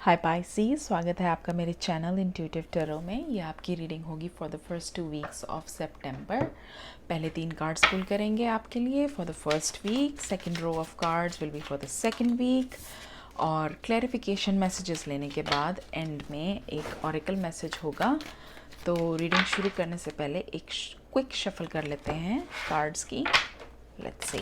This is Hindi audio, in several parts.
हाय पाइसी, स्वागत है आपका मेरे चैनल इंट्यूटिव टैरो में। ये आपकी रीडिंग होगी for the first 2 weeks of सितंबर। पहले 3 कार्ड्स पुल करेंगे आपके लिए for the first week. Second row of cards will be for the second week. और क्लैरिफिकेशन मैसेजेस लेने के बाद एंड में एक ऑरेकल मैसेज होगा। तो रीडिंग शुरू करने से पहले एक क्विक शफल कर लेते हैं कार्ड्स की। Let's see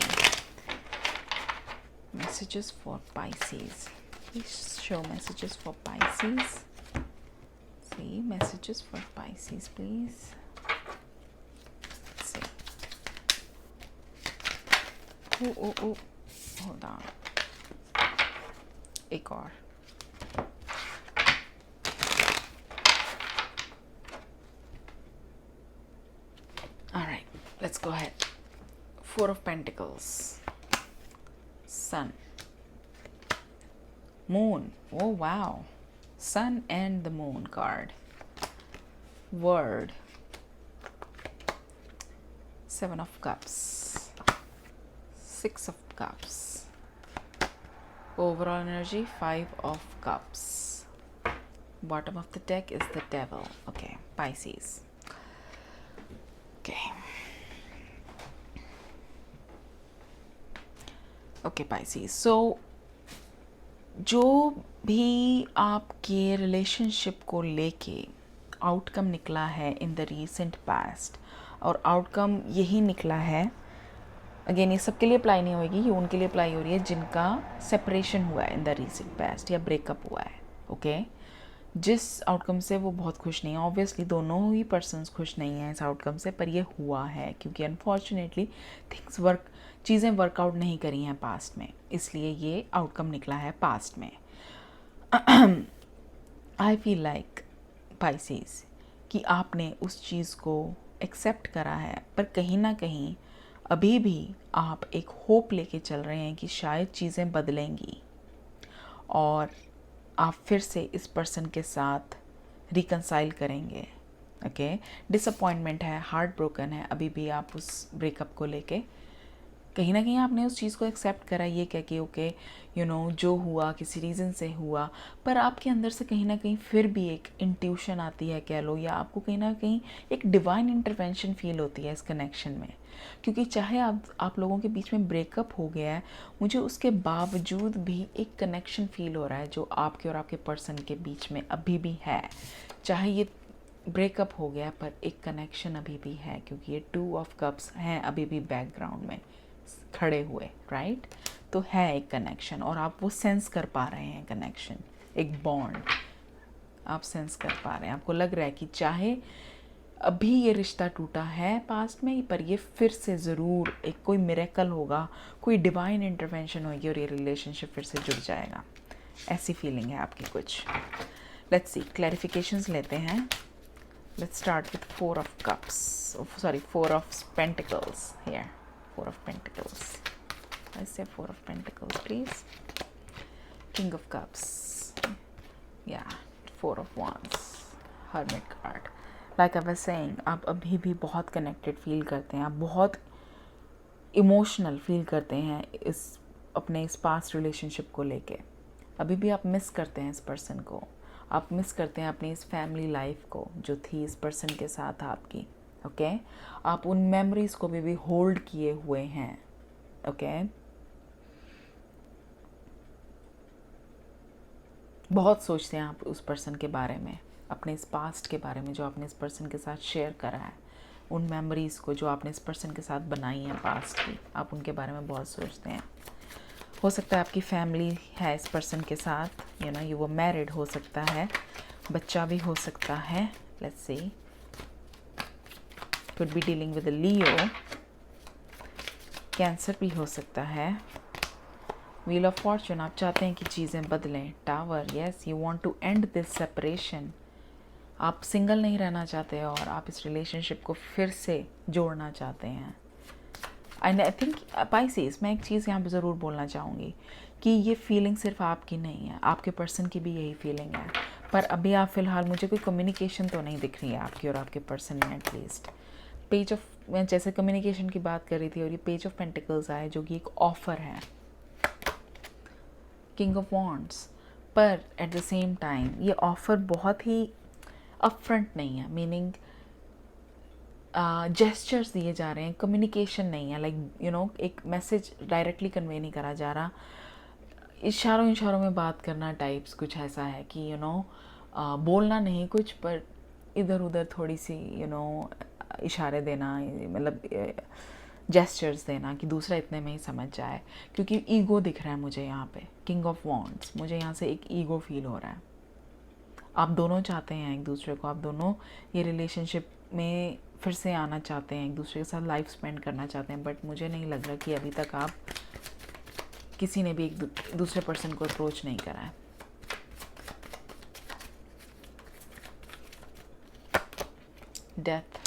messages for Pisces. Please show messages for Pisces. See messages for Pisces, please. Let's see. Oh. Hold on. एक और. All right. Let's go ahead. 4 of Pentacles. Sun, Moon. Oh wow, Sun and the Moon card. Word, 7 of Cups, 6 of Cups. Overall energy, 5 of Cups. Bottom of the deck is the Devil. Okay, Pisces. Okay, Pisces. So जो भी आपके रिलेशनशिप को लेके आउटकम निकला है इन द रीसेंट पास्ट, और आउटकम यही निकला है, अगेन ये सबके लिए अप्लाई नहीं होगी, ये उनके लिए अप्लाई हो रही है जिनका सेपरेशन हुआ है इन द रीसेंट पास्ट या ब्रेकअप हुआ है। ओके, जिस आउटकम से वो बहुत खुश नहीं है। ऑब्वियसली दोनों ही पर्सन्स खुश नहीं हैं इस आउटकम से, पर ये हुआ है क्योंकि अनफॉर्चुनेटली चीज़ें वर्कआउट नहीं करी हैं पास्ट में, इसलिए ये आउटकम निकला है पास्ट में। आई फील लाइक पाइसेस कि आपने उस चीज़ को एक्सेप्ट करा है, पर कहीं ना कहीं अभी भी आप एक होप लेके चल रहे हैं कि शायद चीज़ें बदलेंगी और आप फिर से इस पर्सन के साथ रिकंसाइल करेंगे। ओके, डिसअपॉइंटमेंट है, हार्ट ब्रोकन है अभी भी आप उस ब्रेकअप को लेके। कहीं ना कहीं आपने उस चीज़ को एक्सेप्ट करा ये कह के ओके जो हुआ किसी रीज़न से हुआ, पर आपके अंदर से कहीं ना कहीं फिर भी एक इंट्यूशन आती है कह लो, या आपको कहीं ना कहीं एक डिवाइन इंटरवेंशन फील होती है इस कनेक्शन में। क्योंकि चाहे आप लोगों के बीच में ब्रेकअप हो गया है, मुझे उसके बावजूद भी एक कनेक्शन फील हो रहा है जो आपके और आपके पर्सन के बीच में अभी भी है। चाहे ये ब्रेकअप हो गया पर एक कनेक्शन अभी भी है, क्योंकि ये 2 ऑफ कप्स हैं अभी भी बैकग्राउंड में खड़े हुए, राइट। तो है एक कनेक्शन और आप वो सेंस कर पा रहे हैं, कनेक्शन, एक बॉन्ड आप सेंस कर पा रहे हैं। आपको लग रहा है कि चाहे अभी ये रिश्ता टूटा है पास्ट में, पर ये फिर से ज़रूर एक कोई मिरेकल होगा, कोई डिवाइन इंटरवेंशन होगी और ये रिलेशनशिप फिर से जुड़ जाएगा। ऐसी फीलिंग है आपकी कुछ। लेट्स सी, क्लैरिफिकेशंस लेते हैं। Let's start with 4 of cups, sorry 4 of pentacles here. 4 of Pentacles. I say 4 of Pentacles, please. King of Cups. Yeah, 4 of Wands. Hermit card. Like I was saying, आप अभी भी बहुत कनेक्टेड फील करते हैं, आप बहुत इमोशनल फील करते हैं अपने इस पास्ट रिलेशनशिप को लेके। अभी भी आप मिस करते हैं इस पर्सन को, आप मिस करते हैं अपनी इस फैमिली लाइफ को जो थी इस पर्सन के साथ आपकी। ओके, आप उन मेमोरीज को भी होल्ड किए हुए हैं। ओके, बहुत सोचते हैं आप उस पर्सन के बारे में, अपने इस पास्ट के बारे में जो आपने इस पर्सन के साथ शेयर करा है, उन मेमोरीज को जो आपने इस पर्सन के साथ बनाई हैं पास्ट की, आप उनके बारे में बहुत सोचते हैं। हो सकता है आपकी फैमिली है इस पर्सन के साथ, ये वो मैरिड हो सकता है, बच्चा भी हो सकता है। Let's see, could be dealing with a Leo, cancer भी हो सकता है। व्हील ऑफ फॉर्चून, आप चाहते हैं कि चीज़ें बदलें। Tower, yes, you want to end this separation. आप सिंगल नहीं रहना चाहते और आप इस रिलेशनशिप को फिर से जोड़ना चाहते हैं। एंड आई थिंक पाइसेस, मैं एक चीज़ यहाँ पे ज़रूर बोलना चाहूँगी कि ये फीलिंग सिर्फ आपकी नहीं है, आपके पर्सन की भी यही फीलिंग है, पर अभी आप फ़िलहाल मुझे कोई कम्युनिकेशन तो नहीं दिख रही है आपकी और आपके पर्सन में एटलीस्ट। पेज ऑफ, मैं जैसे कम्युनिकेशन की बात कर रही थी और ये पेज ऑफ पेंटिकल्स आए जो कि एक ऑफ़र है। किंग ऑफ वॉन्ड्स, पर एट द सेम टाइम ये ऑफ़र बहुत ही अपफ्रंट नहीं है, मीनिंग जेस्चर्स दिए जा रहे हैं, कम्युनिकेशन नहीं है, लाइक एक मैसेज डायरेक्टली कन्वे नहीं करा जा रहा, इशारों इशारों में बात करना टाइप्स कुछ ऐसा है कि बोलना नहीं कुछ, पर इधर उधर थोड़ी सी इशारे देना, मतलब जेस्चर्स देना कि दूसरा इतने में ही समझ जाए, क्योंकि ईगो दिख रहा है मुझे यहाँ पे, किंग ऑफ वॉन्ड्स, मुझे यहाँ से एक ईगो फील हो रहा है। आप दोनों चाहते हैं एक दूसरे को, आप दोनों ये रिलेशनशिप में फिर से आना चाहते हैं, एक दूसरे के साथ लाइफ स्पेंड करना चाहते हैं, बट मुझे नहीं लग रहा कि अभी तक आप किसी ने भी एक दूसरे पर्सन को अप्रोच नहीं करा है। डेथ,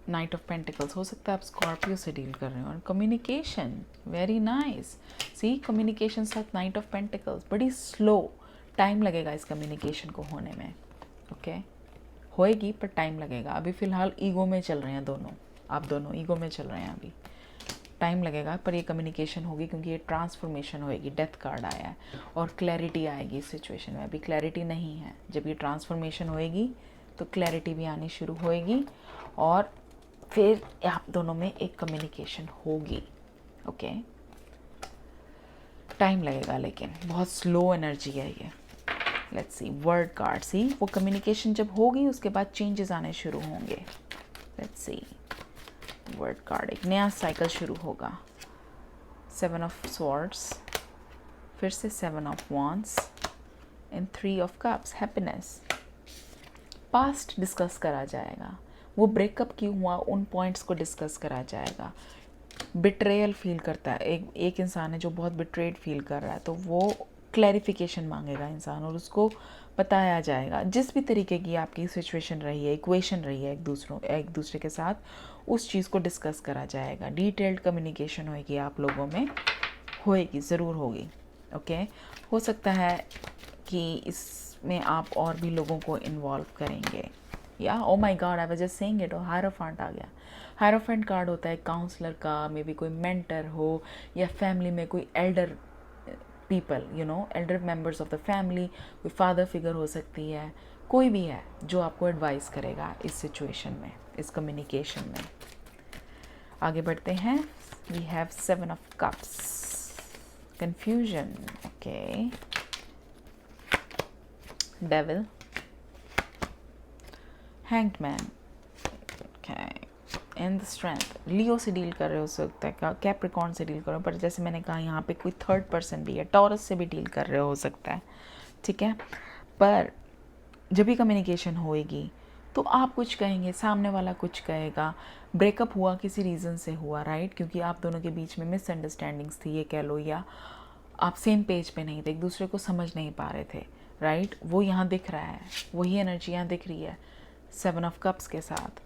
नाइट ऑफ पेंटिकल्स, हो सकता है आप स्कॉर्पियो से डील कर रहे हो। और कम्युनिकेशन, वेरी नाइस, सी कम्युनिकेशन साथ नाइट ऑफ पेंटिकल्स, बड़ी स्लो, टाइम लगेगा इस कम्युनिकेशन को होने में, ओके होएगी पर टाइम लगेगा। अभी फ़िलहाल ईगो में चल रहे हैं दोनों, आप दोनों ईगो में चल रहे हैं, अभी टाइम लगेगा पर ये कम्युनिकेशन होगी, क्योंकि ये ट्रांसफॉर्मेशन होएगी। डेथ कार्ड आया है और क्लैरिटी आएगी इस सिचुएशन में। अभी क्लैरिटी नहीं है, जब ये ट्रांसफॉर्मेशन होएगी तो क्लैरिटी भी आनी शुरू होएगी और फिर आप दोनों में एक कम्युनिकेशन होगी, ओके टाइम लगेगा लेकिन बहुत स्लो एनर्जी है ये। लेट्स सी वर्ड कार्ड, सी वो कम्युनिकेशन जब होगी उसके बाद चेंजेस आने शुरू होंगे। लेट्स सी वर्ड कार्ड, एक नया साइकिल शुरू होगा। 7 ऑफ स्वॉर्ड्स, फिर से 7 of wands and 3 of cups, happiness. Past discuss करा जाएगा, वो ब्रेकअप क्यों हुआ उन पॉइंट्स को डिस्कस करा जाएगा। बिट्रेयल फील करता है, एक इंसान है जो बहुत बिट्रेड फील कर रहा है, तो वो क्लैरिफिकेशन मांगेगा इंसान और उसको बताया जाएगा। जिस भी तरीके की आपकी सिचुएशन रही है, इक्वेशन रही है एक दूसरे के साथ, उस चीज़ को डिस्कस करा जाएगा। डिटेल्ड कम्युनिकेशन होएगी आप लोगों में, होएगी, ज़रूर होगी, ओके हो सकता है कि इसमें आप और भी लोगों को इन्वॉल्व करेंगे। या oh my god, I was just saying it, hierophant आ गया। हायरोफेंट कार्ड होता है काउंसलर का, मे बी कोई मेंटर हो या फैमिली में कोई Elder people, Elder members of the family, कोई फादर फिगर हो सकती है, कोई भी है जो आपको एडवाइस करेगा इस सिचुएशन में, इस कम्युनिकेशन में। आगे बढ़ते हैं, we have 7 of cups, confusion, okay devil, hanged man, okay and strength. Leo से डील कर रहे हो सकता है, कैप्रिकॉर्न से डील कर रहे हो, पर जैसे मैंने कहा यहाँ पे कोई थर्ड पर्सन भी है, टॉरस से भी डील कर रहे हो सकता है, ठीक है। पर जब भी कम्युनिकेशन होएगी तो आप कुछ कहेंगे, सामने वाला कुछ कहेगा। ब्रेकअप हुआ किसी रीज़न से हुआ, राइट, क्योंकि आप दोनों के बीच में मिसअंडरस्टैंडिंग्स थी, ये कह लो, या आप सेम पेज पे नहीं थे, एक दूसरे को समझ नहीं पा रहे थे, राइट। वो यहाँ दिख रहा है, वही एनर्जी यहाँ दिख रही है 7 ऑफ कप्स के साथ।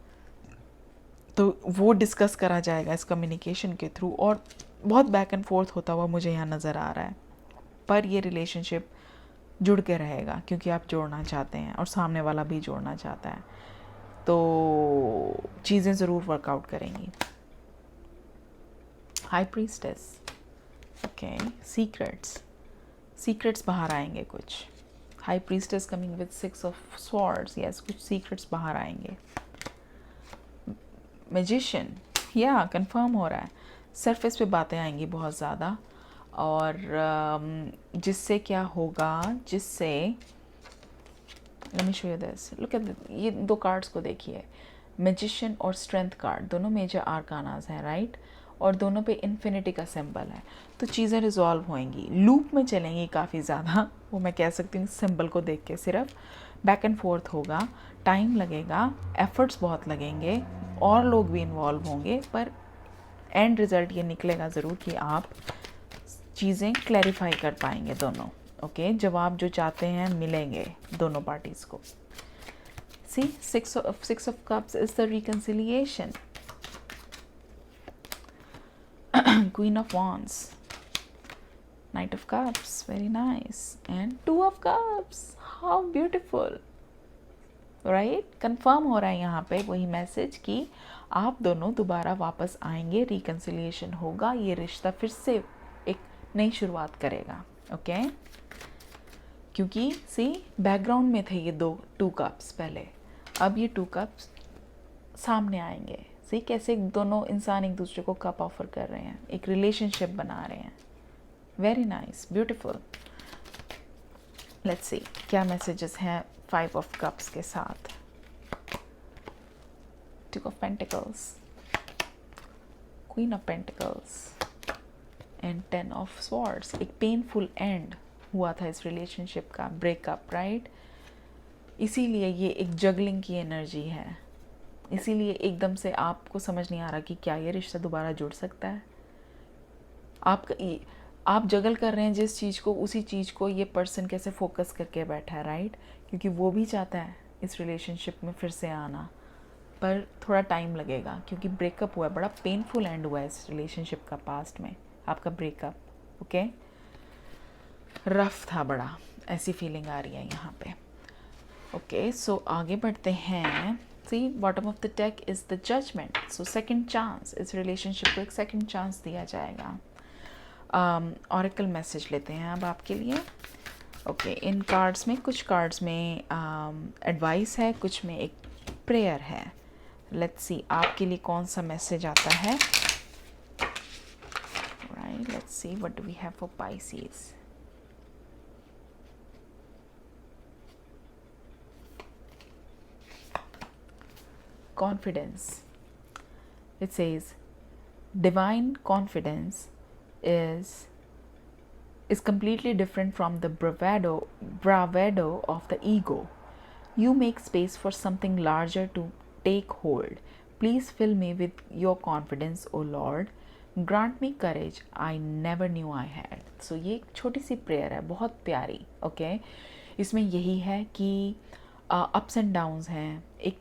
तो वो डिस्कस करा जाएगा इस कम्युनिकेशन के थ्रू, और बहुत बैक एंड फोर्थ होता हुआ मुझे यहाँ नज़र आ रहा है। पर ये रिलेशनशिप जुड़ के रहेगा, क्योंकि आप जोड़ना चाहते हैं और सामने वाला भी जोड़ना चाहता है, तो चीज़ें ज़रूर वर्कआउट करेंगी। हाई प्रीस्टेस, ओके सीक्रेट्स बाहर आएंगे कुछ। High priestess coming with 6 of swords, yes कुछ सीक्रेट्स बाहर आएंगे। मैजिशियन, या कंफर्म हो रहा है, सरफेस पे बातें आएंगी बहुत ज़्यादा, और जिससे क्या होगा, जिससे let me show you this, look at ये 2 कार्ड्स को देखिए, मैजिशियन और स्ट्रेंथ कार्ड, दोनों मेजर आर्कानास हैं, राइट, और दोनों पे इन्फिनिटी का सिंबल है। तो चीज़ें रिजॉल्व होएंगी, लूप में चलेंगी काफ़ी ज़्यादा, वो मैं कह सकती हूँ सिंबल को देख के, सिर्फ बैक एंड फोर्थ होगा, टाइम लगेगा, एफर्ट्स बहुत लगेंगे, और लोग भी इन्वॉल्व होंगे, पर एंड रिज़ल्ट ये निकलेगा ज़रूर कि आप चीज़ें क्लैरिफाई कर पाएंगे दोनों, ओके जवाब जो चाहते हैं मिलेंगे दोनों पार्टीज़ को। सी 6 of cups is the reconciliation. Queen of Wands, Knight of Cups, very nice, and 2 of Cups, how beautiful, right? Confirm हो रहा है यहाँ पे वही मैसेज कि आप दोनों दोबारा वापस आएंगे, रिकन्सिलिएशन होगा, ये रिश्ता फिर से एक नई शुरुआत करेगा, ओके क्योंकि सी बैकग्राउंड में थे ये टू कप्स पहले, अब ये टू कप्स सामने आएंगे। सी कैसे दोनों इंसान एक दूसरे को कप ऑफर कर रहे हैं, एक रिलेशनशिप बना रहे हैं। Very nice, beautiful. Let's see क्या मैसेजेस हैं 5 ऑफ कप्स के साथ। 2 of pentacles, queen of pentacles and 10 of swords. एक पेनफुल एंड हुआ था इस रिलेशनशिप का, ब्रेकअप, राइट। इसीलिए ये एक जगलिंग की एनर्जी है, इसीलिए एकदम से आपको समझ नहीं आ रहा कि क्या ये रिश्ता दोबारा जुड़ सकता है। आप जगल कर रहे हैं जिस चीज़ को, उसी चीज़ को ये पर्सन कैसे फोकस करके बैठा है, राइट। क्योंकि वो भी चाहता है इस रिलेशनशिप में फिर से आना, पर थोड़ा टाइम लगेगा क्योंकि ब्रेकअप हुआ है, बड़ा पेनफुल एंड हुआ है इस रिलेशनशिप का पास्ट में आपका ब्रेकअप। ओके, रफ था बड़ा, ऐसी फीलिंग आ रही है यहाँ पे। ओके सो आगे बढ़ते हैं। See bottom of the deck is the judgement. So second chance, इस रिलेशनशिप को एक सेकंड चांस दिया जाएगा। ऑरेकल मैसेज लेते हैं अब आपके लिए। ओके इन कार्ड्स में, कुछ कार्ड्स में एडवाइस है, कुछ में एक प्रेयर है। लेट्स सी आपके लिए कौन सा मैसेज आता है। Right, let's see what do we have for pieces. Confidence. It says divine confidence is completely different from the bravado of the ego. You make space for something larger to take hold. Please fill me with your confidence, O Lord. Grant me courage I never knew I had. So ये एक छोटी सी प्रेयर है, बहुत प्यारी। ओके इसमें यही है कि अप्स एंड डाउन्स हैं, एक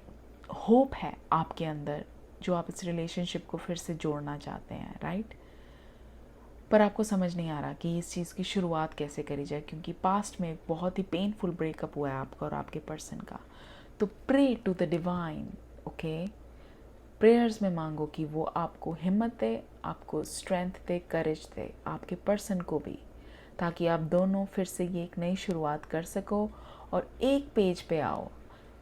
होप है आपके अंदर जो आप इस रिलेशनशिप को फिर से जोड़ना चाहते हैं, राइट। पर आपको समझ नहीं आ रहा कि इस चीज़ की शुरुआत कैसे करी जाए, क्योंकि पास्ट में बहुत ही पेनफुल ब्रेकअप हुआ है आपका और आपके पर्सन का। तो pray to the divine. Okay prayers में मांगो कि वो आपको हिम्मत दे, आपको स्ट्रेंथ दे, करेज दे, आपके पर्सन को भी, ताकि आप दोनों फिर से ये एक नई शुरुआत कर सको और एक पेज पे आओ,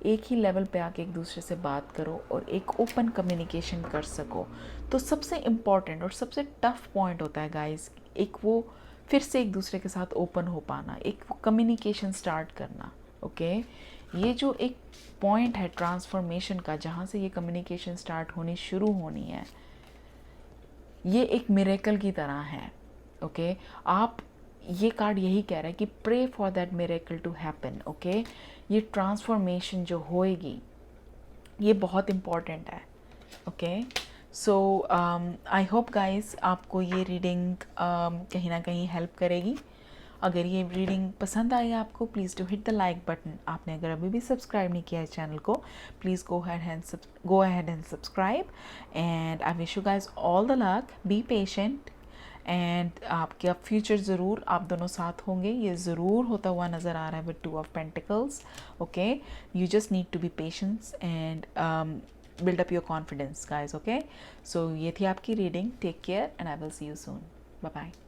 एक ही लेवल पे आके एक दूसरे से बात करो और एक ओपन कम्युनिकेशन कर सको। तो सबसे इम्पॉर्टेंट और सबसे टफ पॉइंट होता है गाइस, एक वो फिर से एक दूसरे के साथ ओपन हो पाना, एक वो कम्युनिकेशन स्टार्ट करना। ओके ये जो एक पॉइंट है ट्रांसफॉर्मेशन का, जहाँ से ये कम्युनिकेशन स्टार्ट होनी शुरू होनी है, ये एक मिरेकल की तरह है। ओके आप, ये कार्ड यही कह रहा है कि pray for that miracle to happen. Okay ये ट्रांसफॉर्मेशन जो होएगी ये बहुत इम्पॉर्टेंट है। Okay so I hope guys आपको ये रीडिंग कहीं ना कहीं हेल्प करेगी। अगर ये रीडिंग पसंद आई आपको, please do hit the like button. आपने अगर अभी भी सब्सक्राइब नहीं किया है चैनल को, please go ahead and subscribe. And I wish you guys all the luck, be patient and आपके अब फ्यूचर ज़रूर आप दोनों साथ होंगे, ये ज़रूर होता हुआ नज़र आ रहा है with 2 of pentacles. Okay you just need to be patience and build up your confidence guys. Okay so ये थी आपकी reading. Take care and I will see you soon. Bye bye.